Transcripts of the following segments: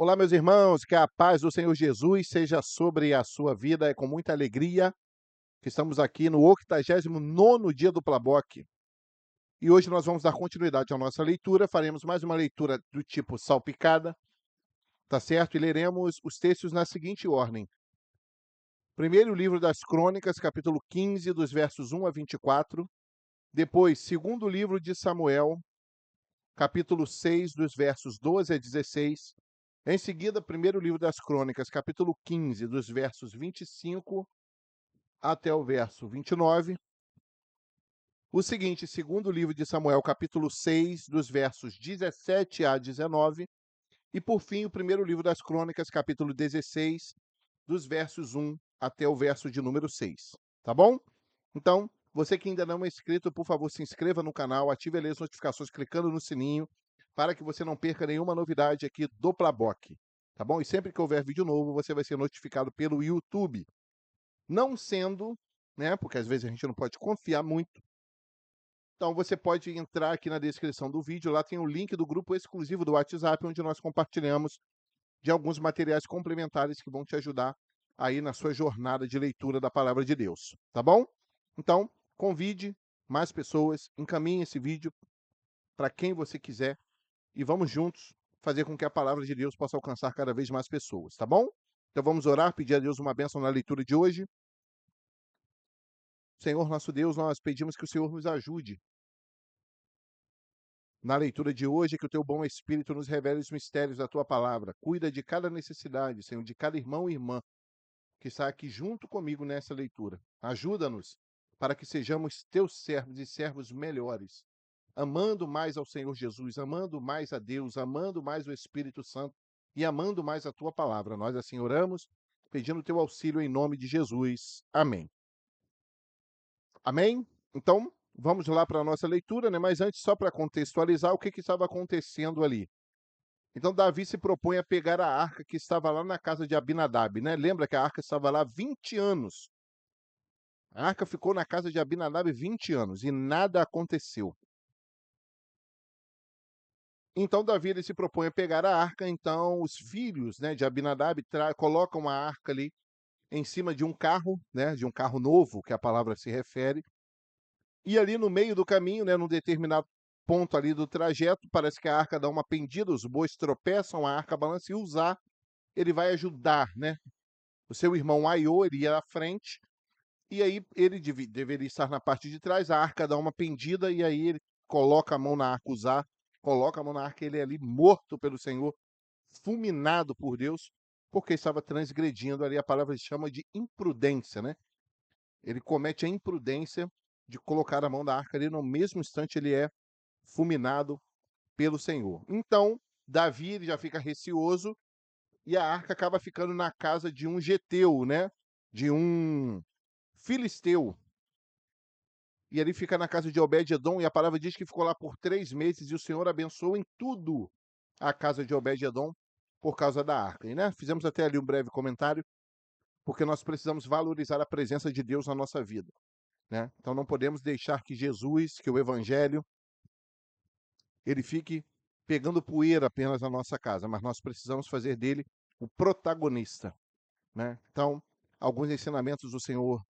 Olá, meus irmãos, que a paz do Senhor Jesus seja sobre a sua vida. É com muita alegria que estamos aqui no 89º dia do Plaboc. E hoje nós vamos dar continuidade à nossa leitura. Faremos mais uma leitura do tipo salpicada, tá certo? E leremos os textos na seguinte ordem. Primeiro livro das Crônicas, capítulo 15, dos versos 1 a 24. Depois, segundo livro de Samuel, capítulo 6, dos versos 12 a 16. Em seguida, primeiro livro das Crônicas, capítulo 15, dos versos 25 até o verso 29. O seguinte, segundo livro de Samuel, capítulo 6, dos versos 17 a 19. E, por fim, o primeiro livro das Crônicas, capítulo 16, dos versos 1 até o verso de número 6. Tá bom? Então, você que ainda não é inscrito, por favor, se inscreva no canal, ative ali as notificações clicando no sininho, para que você não perca nenhuma novidade aqui do Plaboc. Tá bom? E sempre que houver vídeo novo, você vai ser notificado pelo YouTube. Não sendo, né, porque às vezes a gente não pode confiar muito, então você pode entrar aqui na descrição do vídeo, lá tem o link do grupo exclusivo do WhatsApp, onde nós compartilhamos de alguns materiais complementares que vão te ajudar aí na sua jornada de leitura da palavra de Deus, tá bom? Então, convide mais pessoas, encaminhe esse vídeo para quem você quiser e vamos juntos fazer com que a palavra de Deus possa alcançar cada vez mais pessoas, tá bom? Então vamos orar, pedir a Deus uma bênção na leitura de hoje. Senhor nosso Deus, nós pedimos que o Senhor nos ajude na leitura de hoje, que o teu bom Espírito nos revele os mistérios da tua palavra. Cuida de cada necessidade, Senhor, de cada irmão e irmã que está aqui junto comigo nessa leitura. Ajuda-nos para que sejamos teus servos e servos melhores, amando mais ao Senhor Jesus, amando mais a Deus, amando mais o Espírito Santo e amando mais a tua palavra. Nós assim oramos, pedindo teu auxílio em nome de Jesus. Amém. Amém? Então, vamos lá para a nossa leitura, né? Mas antes, só para contextualizar o que estava acontecendo ali. Então, Davi se propõe a pegar a arca que estava lá na casa de Abinadab, né? Lembra que a arca estava lá 20 anos. A arca ficou na casa de Abinadab 20 anos e nada aconteceu. Então, Davi ele se propõe a pegar a arca. Então, os filhos, né, de Abinadab colocam a arca ali em cima de um carro, né, de um carro novo, que a palavra se refere. E ali no meio do caminho, né, num determinado ponto ali do trajeto, parece que a arca dá uma pendida, os bois tropeçam, a arca balança e Uzá, ele vai ajudar, né? O seu irmão Aiô, ele ia à frente, e aí ele deveria estar na parte de trás, a arca dá uma pendida, e aí ele coloca a mão na arca, Uzá, coloca a mão na arca, ele é ali morto pelo Senhor, fulminado por Deus, porque estava transgredindo ali, a palavra chama de imprudência, né? Ele comete a imprudência de colocar a mão na arca ali, no mesmo instante ele é fulminado pelo Senhor. Então, Davi ele já fica receoso e a arca acaba ficando na casa de um geteu, né? De um filisteu. E ele fica na casa de Obed-edom, e a palavra diz que ficou lá por 3 meses, e o Senhor abençoou em tudo a casa de Obed-edom por causa da arca. E, né, fizemos até ali um breve comentário, porque nós precisamos valorizar a presença de Deus na nossa vida, né? Então não podemos deixar que Jesus, que o Evangelho, ele fique pegando poeira apenas na nossa casa, mas nós precisamos fazer dele o protagonista, né? Então, alguns ensinamentos do Senhor,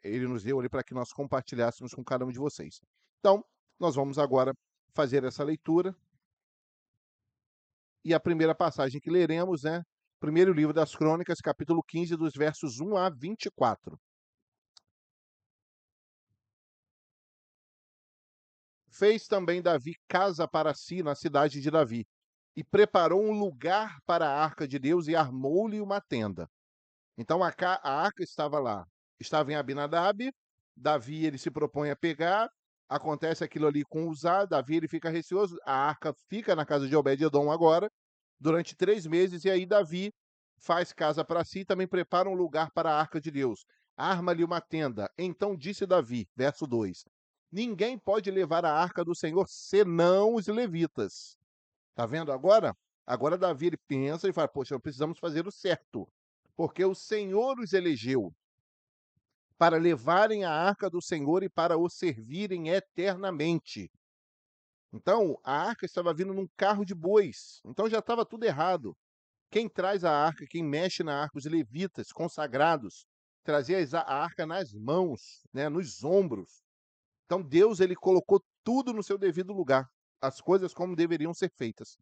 ele nos deu ali para que nós compartilhássemos com cada um de vocês. Então, nós vamos agora fazer essa leitura. E a primeira passagem que leremos, né? Primeiro livro das Crônicas, capítulo 15, dos versos 1 a 24. Fez também Davi casa para si na cidade de Davi, e preparou um lugar para a arca de Deus e armou-lhe uma tenda. Então a arca estava lá, estava em Abinadab, Davi ele se propõe a pegar, acontece aquilo ali com Uzá, Davi ele fica receoso, a arca fica na casa de Obed-edom agora, durante 3 meses, e aí Davi faz casa para si e também prepara um lugar para a arca de Deus. Arma-lhe uma tenda. Então disse Davi, verso 2: ninguém pode levar a arca do Senhor senão os levitas. Tá vendo agora? Agora Davi ele pensa e fala: poxa, precisamos fazer o certo, porque o Senhor os elegeu para levarem a arca do Senhor e para o servirem eternamente. Então, a arca estava vindo num carro de bois, então já estava tudo errado. Quem traz a arca, quem mexe na arca, os levitas consagrados, trazia a arca nas mãos, né, nos ombros. Então Deus ele colocou tudo no seu devido lugar, as coisas como deveriam ser feitas.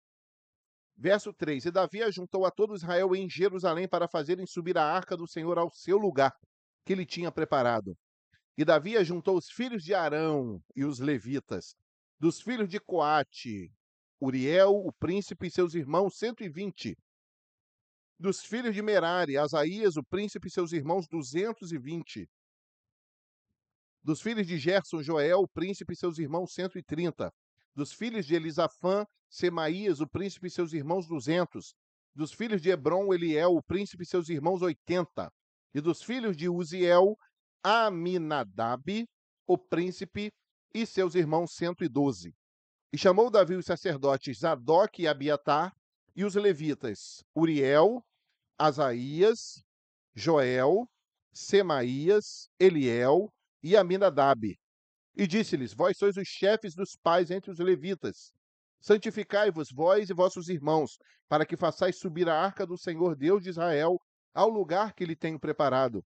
Verso 3: E Davi ajuntou a todo Israel em Jerusalém para fazerem subir a arca do Senhor ao seu lugar, que ele tinha preparado. E Davi ajuntou os filhos de Arão e os levitas, dos filhos de Coate, Uriel, o príncipe, e seus irmãos, 120. Dos filhos de Merari, Asaías, o príncipe, e seus irmãos, 220. Dos filhos de Gerson, Joel, o príncipe, e seus irmãos, 130. Dos filhos de Elisafã, Semaías, o príncipe, e seus irmãos, 200. Dos filhos de Hebron, Eliel, o príncipe, e seus irmãos, 80. E dos filhos de Uziel, Aminadab, o príncipe, e seus irmãos, 112. E chamou Davi os sacerdotes Zadok e Abiatar, e os levitas Uriel, Asaías, Joel, Semaías, Eliel e Aminadab. E disse-lhes: Vós sois os chefes dos pais entre os levitas. Santificai-vos, vós e vossos irmãos, para que façais subir a arca do Senhor Deus de Israel ao lugar que lhe tenho preparado.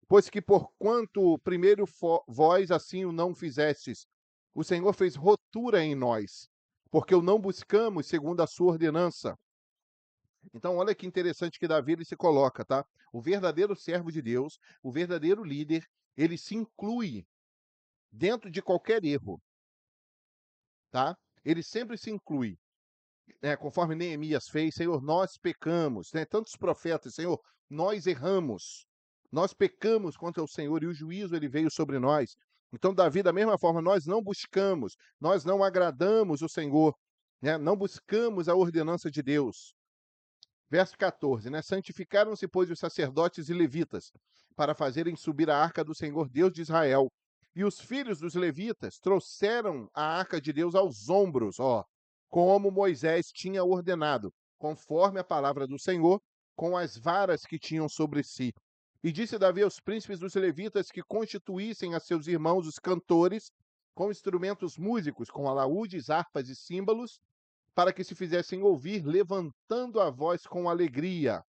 Pois que porquanto primeiro vós assim o não fizestes, o Senhor fez rotura em nós, porque o não buscamos segundo a sua ordenança. Então, olha que interessante que Davi ele se coloca, tá? O verdadeiro servo de Deus, o verdadeiro líder, ele se inclui dentro de qualquer erro, tá? Ele sempre se inclui, né? Conforme Neemias fez, Senhor, nós pecamos, né? Tantos profetas, Senhor, nós erramos, nós pecamos contra o Senhor e o juízo ele veio sobre nós. Então, Davi, da mesma forma, nós não buscamos, nós não agradamos o Senhor, né? Não buscamos a ordenança de Deus. Verso 14, né? Santificaram-se, pois, os sacerdotes e levitas, para fazerem subir a arca do Senhor Deus de Israel. E os filhos dos levitas trouxeram a arca de Deus aos ombros, ó, como Moisés tinha ordenado, conforme a palavra do Senhor, com as varas que tinham sobre si. E disse Davi aos príncipes dos levitas que constituíssem a seus irmãos os cantores, com instrumentos músicos, com alaúdes, harpas e símbolos, para que se fizessem ouvir, levantando a voz com alegria.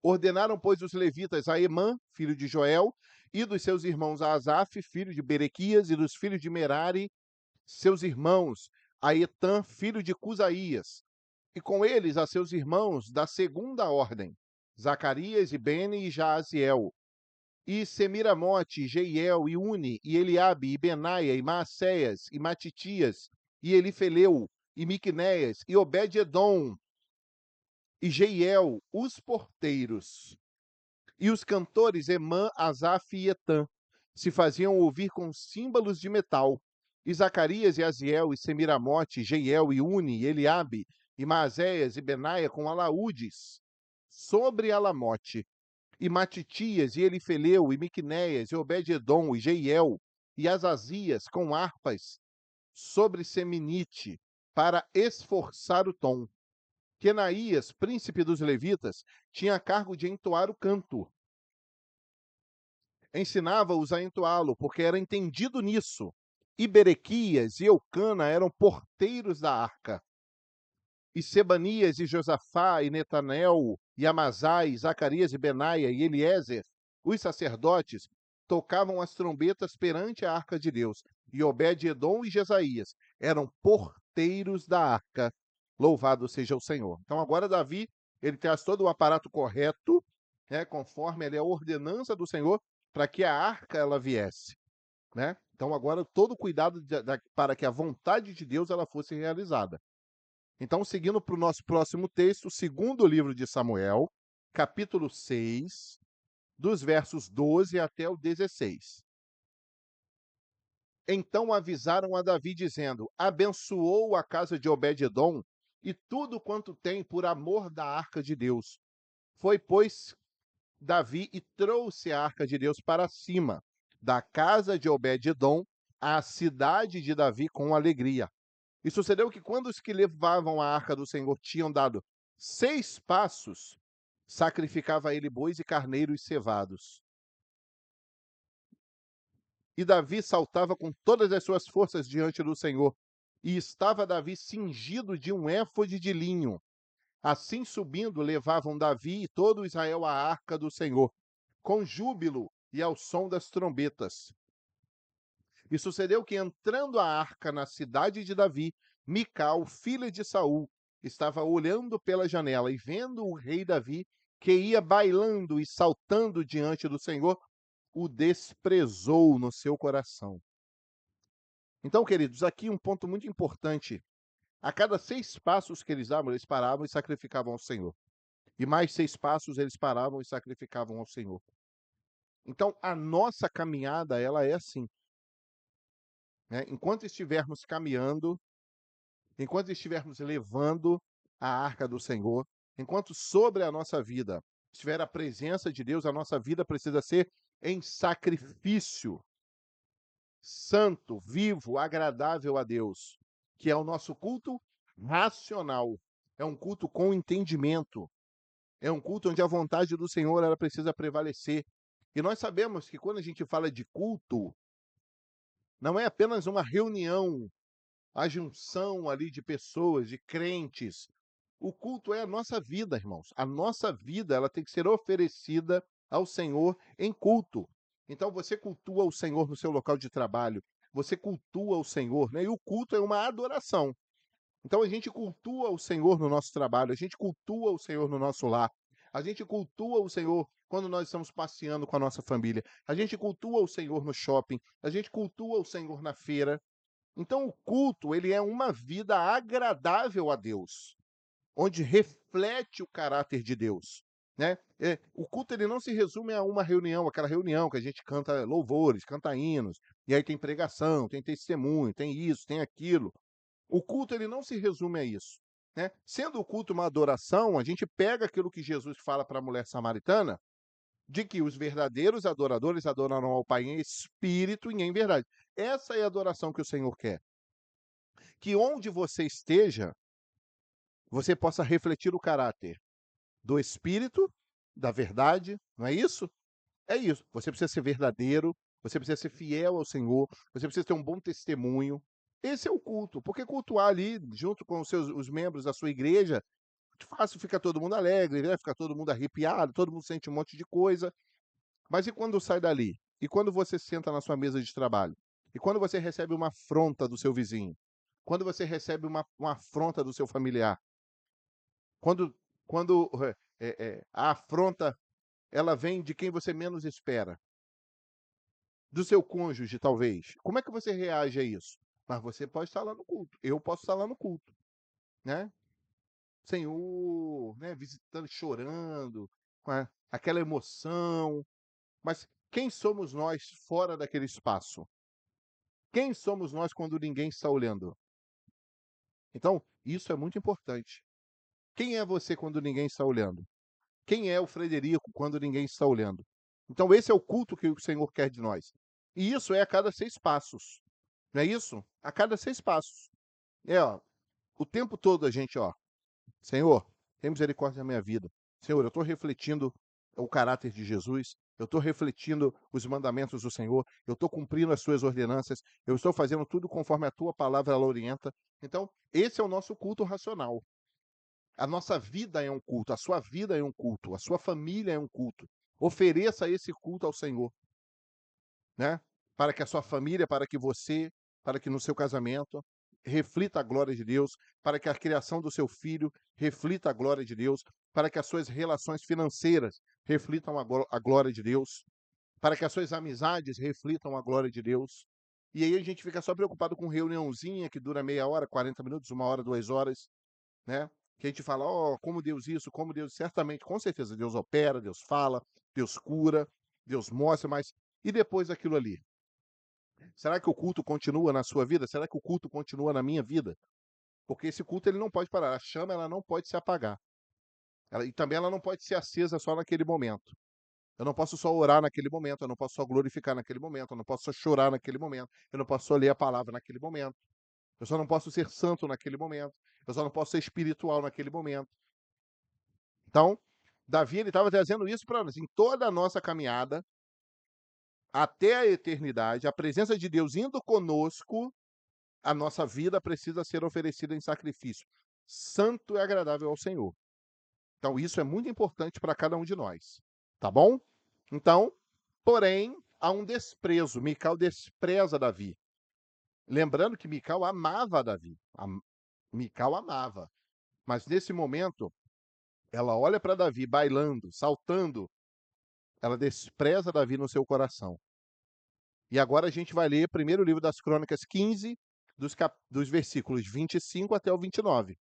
Ordenaram, pois, os levitas a Emã, filho de Joel, e dos seus irmãos a Asaf, filho de Berequias, e dos filhos de Merari, seus irmãos, a Etã, filho de Cusaías, e com eles a seus irmãos da segunda ordem, Zacarias e Bene e Jaaziel, e Semiramote, e Jeiel, e Uni, e Eliabe, e Benaia, e Maacéias, e Matitias, e Elifeleu, e Miqunéias, e Obed-edom, e Jeiel, os porteiros. E os cantores Emã, Asaf e Etã se faziam ouvir com símbolos de metal. E Zacarias e Aziel, e Semiramote, Jeiel, e Uni, e Eliabe, e Maazéias, e Benaia com alaúdes sobre Alamote. E Matitias, e Elifeleu, e Miqunéias, e Obed-edom, e Jeiel, e Azazias com harpas sobre Seminite, para esforçar o tom. Quenaías, príncipe dos levitas, tinha a cargo de entoar o canto. Ensinava-os a entoá-lo, porque era entendido nisso. E Berequias e Eucana eram porteiros da arca. E Sebanias e Josafá e Netanel e Amazai, Zacarias e Benaia e Eliezer, os sacerdotes, tocavam as trombetas perante a arca de Deus. E Obed-edom e Jesaías eram porteiros da arca. Louvado seja o Senhor. Então agora Davi, ele traz todo o aparato correto, né, conforme a ordenança do Senhor, para que a arca ela viesse, né? Então agora todo o cuidado para que a vontade de Deus ela fosse realizada. Então, seguindo para o nosso próximo texto, segundo livro de Samuel, capítulo 6, dos versos 12 até o 16. Então avisaram a Davi, dizendo: abençoou a casa de Obed-edom e tudo quanto tem por amor da arca de Deus. Foi, pois, Davi e trouxe a arca de Deus para cima da casa de Obed-edom à cidade de Davi com alegria. E sucedeu que quando os que levavam a arca do Senhor tinham dado 6 passos, sacrificava ele bois e carneiros cevados. E Davi saltava com todas as suas forças diante do Senhor. E estava Davi cingido de um éfode de linho. Assim subindo, levavam Davi e todo Israel à arca do Senhor, com júbilo e ao som das trombetas. E sucedeu que, entrando a arca na cidade de Davi, Mical, filha de Saul, estava olhando pela janela e vendo o rei Davi, que ia bailando e saltando diante do Senhor, o desprezou no seu coração. Então, queridos, aqui um ponto muito importante. A cada 6 passos que eles davam, eles paravam e sacrificavam ao Senhor. E mais 6 passos eles paravam e sacrificavam ao Senhor. Então, a nossa caminhada, ela é assim, né? Enquanto estivermos caminhando, enquanto estivermos levando a arca do Senhor, enquanto sobre a nossa vida estiver a presença de Deus, a nossa vida precisa ser em sacrifício santo, vivo, agradável a Deus, que é o nosso culto racional. É um culto com entendimento. É um culto onde a vontade do Senhor ela precisa prevalecer. E nós sabemos que quando a gente fala de culto, não é apenas uma reunião, a junção ali de pessoas, de crentes. O culto é a nossa vida, irmãos. A nossa vida, ela tem que ser oferecida ao Senhor em culto. Então você cultua o Senhor no seu local de trabalho, você cultua o Senhor, né? E o culto é uma adoração. Então a gente cultua o Senhor no nosso trabalho, a gente cultua o Senhor no nosso lar, a gente cultua o Senhor quando nós estamos passeando com a nossa família, a gente cultua o Senhor no shopping, a gente cultua o Senhor na feira. Então o culto, ele é uma vida agradável a Deus, onde reflete o caráter de Deus, né? O culto ele não se resume a uma reunião, aquela reunião que a gente canta louvores, canta hinos, e aí tem pregação, tem testemunho, tem isso, tem aquilo. O culto ele não se resume a isso, né? Sendo o culto uma adoração, a gente pega aquilo que Jesus fala para a mulher samaritana, de que os verdadeiros adoradores adorarão ao Pai em espírito e em verdade. Essa é a adoração que o Senhor quer. Que onde você esteja, você possa refletir o caráter do espírito, da verdade, não é isso? É isso. Você precisa ser verdadeiro, você precisa ser fiel ao Senhor, você precisa ter um bom testemunho. Esse é o culto, porque cultuar ali, junto com os membros da sua igreja, muito fácil, fica todo mundo alegre, né? Fica todo mundo arrepiado, todo mundo sente um monte de coisa. Mas e quando sai dali? E quando você senta na sua mesa de trabalho? E quando você recebe uma afronta do seu vizinho? Quando você recebe uma afronta do seu familiar? Quando, quando a afronta ela vem de quem você menos espera, do seu cônjuge, talvez. Como é que você reage a isso? Mas você pode estar lá no culto, eu posso estar lá no culto, né? Senhor, né? Visitando, chorando, com aquela emoção. Mas quem somos nós fora daquele espaço? Quem somos nós quando ninguém está olhando? Então, isso é muito importante. Quem é você quando ninguém está olhando? Quem é o Frederico quando ninguém está olhando? Então, esse é o culto que o Senhor quer de nós. E isso é a cada 6 passos. Não é isso? A cada 6 passos. Ó, o tempo todo a gente, ó, Senhor, tem misericórdia da minha vida. Senhor, eu estou refletindo o caráter de Jesus, eu estou refletindo os mandamentos do Senhor, eu estou cumprindo as suas ordenanças, eu estou fazendo tudo conforme a tua palavra ela orienta. Então, esse é o nosso culto racional. A nossa vida é um culto, a sua vida é um culto, a sua família é um culto. Ofereça esse culto ao Senhor, né? Para que a sua família, para que você, para que no seu casamento reflita a glória de Deus, para que a criação do seu filho reflita a glória de Deus, para que as suas relações financeiras reflitam a glória de Deus, para que as suas amizades reflitam a glória de Deus. E aí a gente fica só preocupado com reuniãozinha que dura meia hora, 40 minutos, 1 hora, 2 horas, né? Que a gente fala, ó, como Deus isso, como Deus, certamente, com certeza, Deus opera, Deus fala, Deus cura, Deus mostra, mas e depois daquilo ali? Será que o culto continua na sua vida? Será que o culto continua na minha vida? Porque esse culto ele não pode parar, a chama ela não pode se apagar. E também ela não pode ser acesa só naquele momento. Eu não posso só orar naquele momento, eu não posso só glorificar naquele momento, eu não posso só chorar naquele momento, eu não posso só ler a palavra naquele momento. Eu só não posso ser santo naquele momento, eu só não posso ser espiritual naquele momento. Então, Davi ele estava trazendo isso para nós, em toda a nossa caminhada, até a eternidade, a presença de Deus indo conosco, a nossa vida precisa ser oferecida em sacrifício santo e agradável ao Senhor. Então, isso é muito importante para cada um de nós, tá bom? Então, porém, há um desprezo. Mical despreza Davi. Lembrando que Mical amava Davi. Mical amava. Mas nesse momento, ela olha para Davi bailando, saltando. Ela despreza Davi no seu coração. E agora a gente vai ler primeiro livro das Crônicas 15, dos versículos 25 até o 29.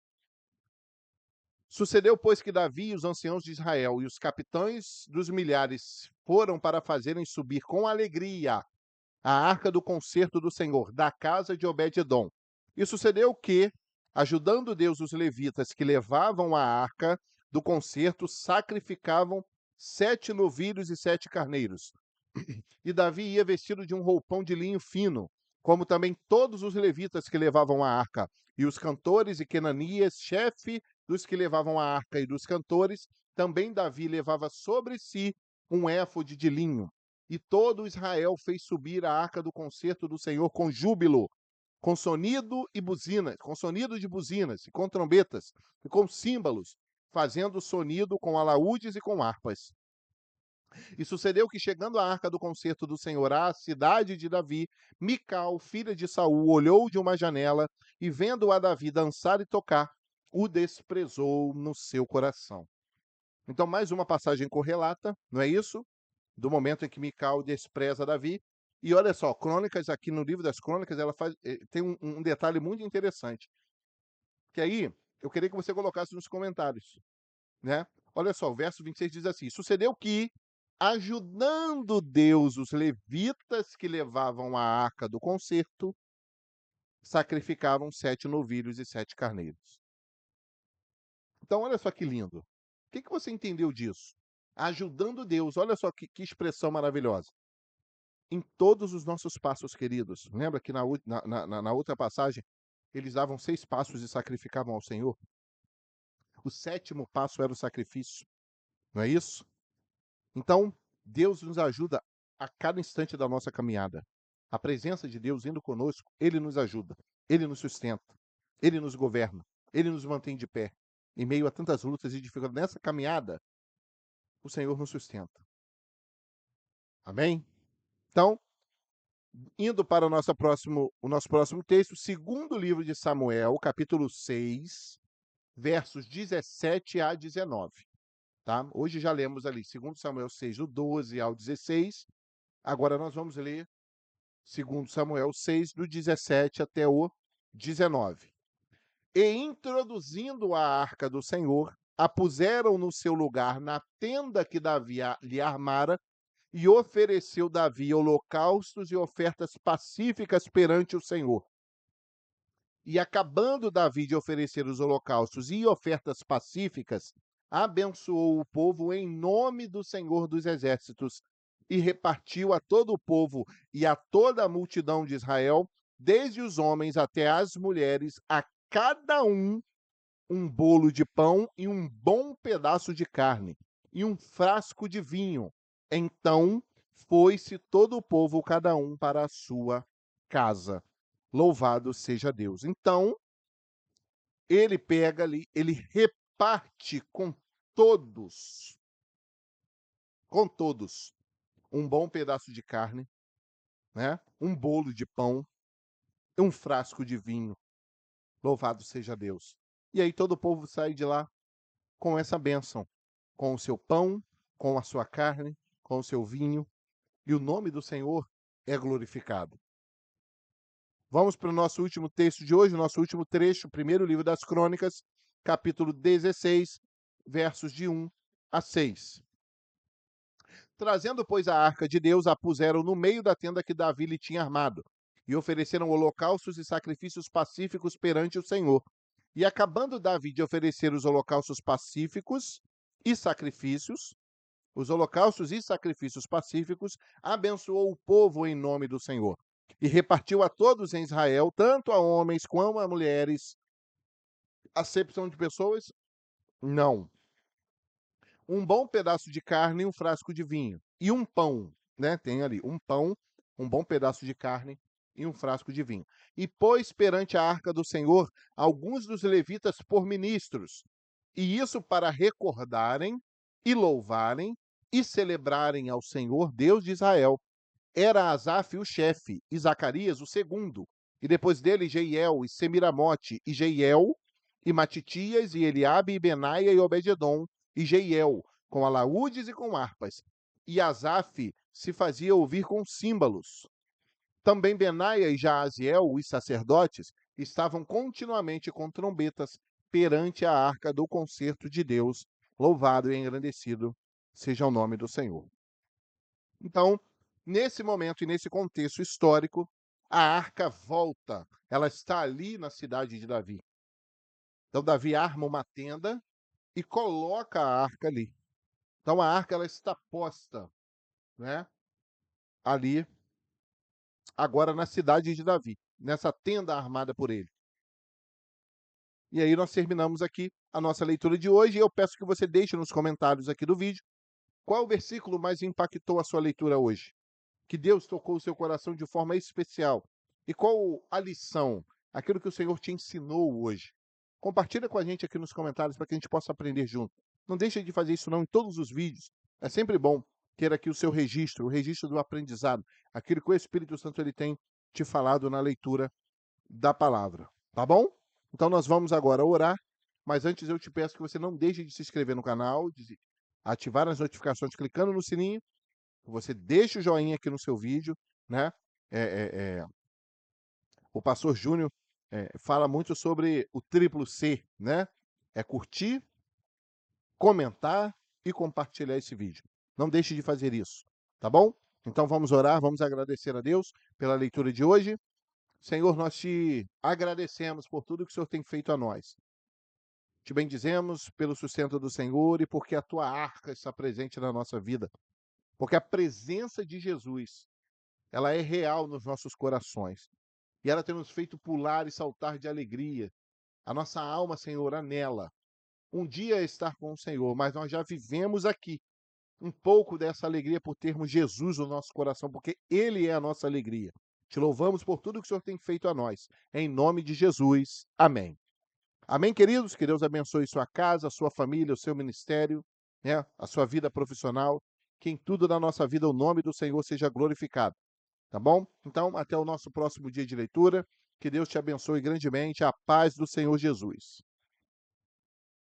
Sucedeu, pois, que Davi e os anciãos de Israel e os capitães dos milhares foram para fazerem subir com alegria a arca do concerto do Senhor, da casa de Obed-edom. E sucedeu que, ajudando Deus os levitas que levavam a arca do concerto, sacrificavam 7 novilhos e 7 carneiros. E Davi ia vestido de um roupão de linho fino, como também todos os levitas que levavam a arca, e os cantores e Quenanias, chefe dos que levavam a arca e dos cantores, também Davi levava sobre si um éfode de linho. E todo Israel fez subir a arca do concerto do Senhor com júbilo, com sonido e buzinas, com sonido de buzinas, e com trombetas, e com símbolos, fazendo sonido com alaúdes e com harpas. E sucedeu que, chegando a arca do concerto do Senhor à cidade de Davi, Mical, filha de Saul, olhou de uma janela e, vendo a Davi dançar e tocar, o desprezou no seu coração. Então, mais uma passagem correlata, não é isso? Do momento em que Mical despreza Davi. E olha só, Crônicas, aqui no livro das Crônicas, ela tem um detalhe muito interessante. Que aí, eu queria que você colocasse nos comentários, né? Olha só, o verso 26 diz assim: sucedeu que, ajudando Deus os levitas que levavam a arca do concerto, sacrificavam 7 novilhos e 7 carneiros. Então, olha só que lindo. O que você entendeu disso? Ajudando Deus, olha só que expressão maravilhosa. Em todos os nossos passos, queridos. Lembra que na outra passagem, eles davam 6 passos e sacrificavam ao Senhor? O 7º passo era o sacrifício, não é isso? Então, Deus nos ajuda a cada instante da nossa caminhada. A presença de Deus indo conosco, Ele nos ajuda, Ele nos sustenta, Ele nos governa, Ele nos mantém de pé. Em meio a tantas lutas e dificuldades, nessa caminhada, o Senhor nos sustenta. Amém? Então, indo para o nosso próximo texto, segundo livro de Samuel, capítulo 6, versos 17 a 19. Tá? Hoje já lemos ali, segundo Samuel 6, do 12 ao 16. Agora nós vamos ler segundo Samuel 6, do 17 até o 19. E introduzindo a arca do Senhor, a puseram no seu lugar na tenda que Davi lhe armara, e ofereceu Davi holocaustos e ofertas pacíficas perante o Senhor. E acabando Davi de oferecer os holocaustos e ofertas pacíficas, abençoou o povo em nome do Senhor dos Exércitos, e repartiu a todo o povo e a toda a multidão de Israel, desde os homens até as mulheres, a cada um bolo de pão e um bom pedaço de carne, e um frasco de vinho. Então foi-se todo o povo, cada um para a sua casa. Louvado seja Deus. Então, ele pega ali, ele reparte com todos, um bom pedaço de carne, né? Um bolo de pão, um frasco de vinho. Louvado seja Deus. E aí todo o povo sai de lá com essa bênção, com o seu pão, com a sua carne, com o seu vinho, e o nome do Senhor é glorificado. Vamos para o nosso último texto de hoje, o nosso último trecho, primeiro livro das Crônicas, capítulo 16, versos de 1 a 6. Trazendo, pois, a arca de Deus, a puseram no meio da tenda que Davi lhe tinha armado, e ofereceram holocaustos e sacrifícios pacíficos perante o Senhor. E acabando Davi de oferecer os holocaustos pacíficos e sacrifícios, os holocaustos e sacrifícios pacíficos, abençoou o povo em nome do Senhor. E repartiu a todos em Israel, tanto a homens como a mulheres. Acepção de pessoas? Não. Um bom pedaço de carne e um frasco de vinho. E um pão, né? Tem ali um pão, um bom pedaço de carne e um frasco de vinho. E pôs perante a arca do Senhor alguns dos levitas por ministros, E isso para recordarem e louvarem e celebrarem ao Senhor Deus de Israel. Era Asaf o chefe, e Zacarias o segundo, e depois dele Jeiel, e Semiramote, e Jeiel, e Matitias, e Eliabe, e Benaia, e Obed-edom, e Jeiel, com alaúdes e com harpas. E Asaf se fazia ouvir com símbolos. Também Benaia e Jaaziel, os sacerdotes, estavam continuamente com trombetas perante a arca do concerto de Deus. Louvado e engrandecido seja o nome do Senhor. Então, nesse momento e nesse contexto histórico, a arca volta. Ela está ali na cidade de Davi. Então, Davi arma uma tenda e coloca a arca ali. Então, a arca ela está posta, né, ali, agora na cidade de Davi, nessa tenda armada por ele. E aí nós terminamos aqui a nossa leitura de hoje. E eu peço que você deixe nos comentários aqui do vídeo qual o versículo mais impactou a sua leitura hoje. Que Deus tocou o seu coração de forma especial. E qual a lição, aquilo que o Senhor te ensinou hoje. Compartilha com a gente aqui nos comentários para que a gente possa aprender junto. Não deixe de fazer isso não em todos os vídeos. É sempre bom ter aqui o seu registro, o registro do aprendizado, aquilo que o Espírito Santo ele tem te falado na leitura da palavra. Tá bom? Então nós vamos agora orar, mas antes eu te peço que você não deixe de se inscrever no canal, de ativar as notificações clicando no sininho, você deixa o joinha aqui no seu vídeo, né? O pastor Júnior fala muito sobre o triplo C, né? É curtir, comentar e compartilhar esse vídeo. Não deixe de fazer isso, tá bom? Então vamos orar, vamos agradecer a Deus pela leitura de hoje. Senhor, nós te agradecemos por tudo que o Senhor tem feito a nós. Te bendizemos pelo sustento do Senhor e porque a tua arca está presente na nossa vida. Porque a presença de Jesus, ela é real nos nossos corações. E ela tem nos feito pular e saltar de alegria. A nossa alma, Senhor, anela um dia estar com o Senhor, mas nós já vivemos aqui um pouco dessa alegria por termos Jesus no nosso coração, porque Ele é a nossa alegria. Te louvamos por tudo que o Senhor tem feito a nós. Em nome de Jesus. Amém. Amém, queridos? Que Deus abençoe sua casa, sua família, o seu ministério, né? A sua vida profissional. Que em tudo na nossa vida o nome do Senhor seja glorificado. Tá bom? Então, até o nosso próximo dia de leitura. Que Deus te abençoe grandemente. A paz do Senhor Jesus.